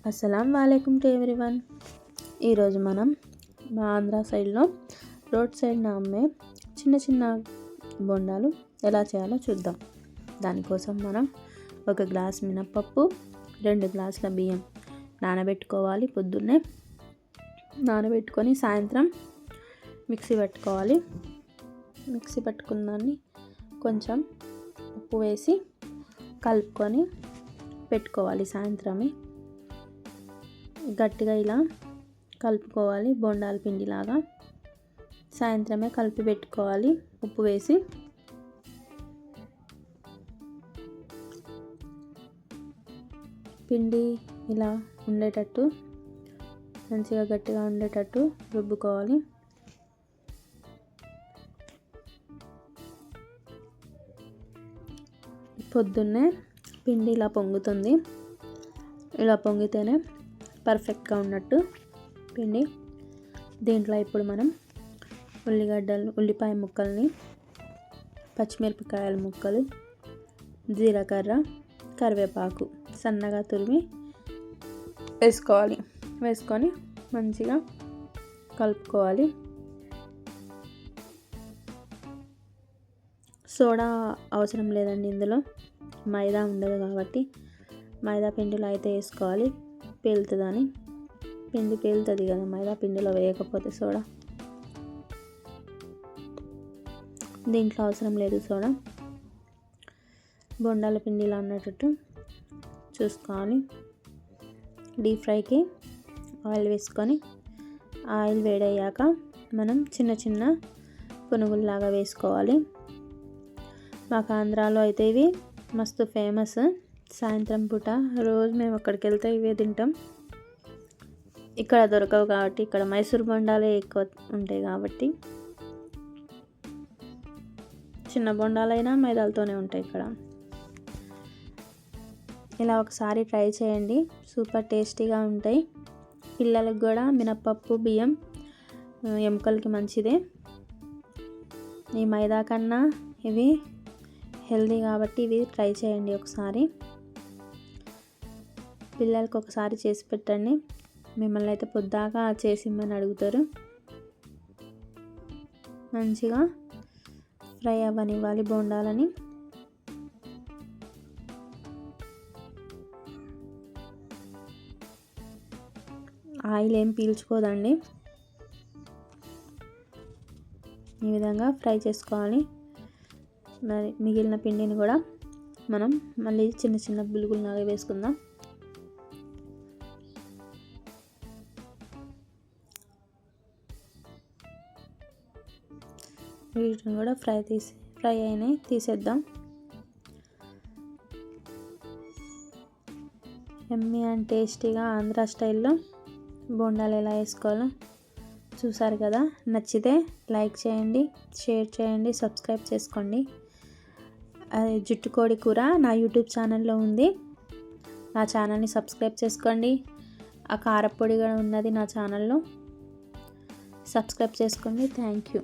అస్సలం వాలేకుమ్ to everyone. ఈరోజు మనం మా ఆంధ్ర సైడ్లో రోడ్ సైడ్న అమ్మే చిన్న చిన్న బొండాలు ఎలా చేయాలో చూద్దాం. దానికోసం మనం ఒక గ్లాస్ మినప్పప్పు, 2 గ్లాసుల బియ్యం నానబెట్టుకోవాలి. పొద్దున్నే నానబెట్టుకొని సాయంత్రం మిక్సీ పట్టుకోవాలి. మిక్సీ పట్టుకున్న దాన్ని కొంచెం ఉప్పు వేసి కలుపుకొని పెట్టుకోవాలి. సాయంత్రమే గట్టిగా ఇలా కలుపుకోవాలి. బొండాల పిండిలాగా సాయంత్రమే కలిపి పెట్టుకోవాలి. ఉప్పు వేసి పిండి ఇలా ఉండేటట్టు మంచిగా గట్టిగా ఉండేటట్టు రుబ్బుకోవాలి. పొద్దున్నే పిండి ఇలా పొంగుతుంది. ఇలా పొంగితేనే పర్ఫెక్ట్గా ఉన్నట్టు పిండి. దీంట్లో ఇప్పుడు మనం ఉల్లిపాయ ముక్కల్ని, పచ్చిమిరపకాయల ముక్కలు, జీలకర్ర, కరివేపాకు సన్నగా తురిమి వేసుకొని మంచిగా కలుపుకోవాలి. సోడా అవసరం లేదండి. ఇందులో మైదా ఉండదు కాబట్టి మైదా పిండిలో అయితే వేసుకోవాలి. పేలుతుందని, పిండి పేలుతుంది కదా మైదా పిండిలో వేయకపోతే సోడా. దీంట్లో అవసరం లేదు సోడా. బొండాల పిండిలో ఉన్నట్టు చూసుకోవాలి. డీప్ ఫ్రైకి ఆయిల్ వేసుకొని ఆయిల్ వేడయ్యాక మనం చిన్న చిన్న పునుగుల్లాగా వేసుకోవాలి. మాకు ఆంధ్రాలో అయితే ఇవి మస్తు ఫేమస్. సాయంత్రం పూట రోజు మేము అక్కడికి వెళ్తే ఇవే తింటాం. ఇక్కడ దొరకవు కాబట్టి, ఇక్కడ మైసూర్ బొండాలే ఎక్కువ ఉంటాయి కాబట్టి చిన్న బొండాలైనా మైదాలతోనే ఉంటాయి ఇక్కడ. ఇలా ఒకసారి ట్రై చేయండి, సూపర్ టేస్టీగా ఉంటాయి. పిల్లలకు కూడా మినప్పప్పు, బియ్యం ఎముకలకి మంచిదే. ఈ మైదా కన్నా ఇవి హెల్దీ కాబట్టి ఇవి ట్రై చేయండి ఒకసారి. పిల్లలకి ఒకసారి చేసి పెట్టండి. మిమ్మల్ని అయితే పొద్దాకా చేసిమ్మని అడుగుతారు. మంచిగా ఫ్రై అవ్వనివ్వాలి బొండాలని. ఆయిల్ ఏం పీల్చుకోదండి. ఈ విధంగా ఫ్రై చేసుకోవాలి. మరి మిగిలిన పిండిని కూడా మనం మళ్ళీ చిన్న చిన్న బులుగుల్లాగా వేసుకుందాం. వీటిని కూడా ఫ్రై అయినాయి తీసేద్దాం. యమ్మీ అండ్ టేస్టీగా ఆంధ్ర స్టైల్లో బొండాలు ఎలా వేసుకోవాలో చూసారు కదా. నచ్చితే లైక్ చేయండి, షేర్ చేయండి, సబ్స్క్రైబ్ చేసుకోండి. జుట్టుకోడి కూర నా యూట్యూబ్ ఛానల్లో ఉంది. నా ఛానల్ని సబ్స్క్రైబ్ చేసుకోండి. ఆ కారపొడి కూడా ఉన్నది నా ఛానల్లో. సబ్స్క్రైబ్ చేసుకోండి. Thank you.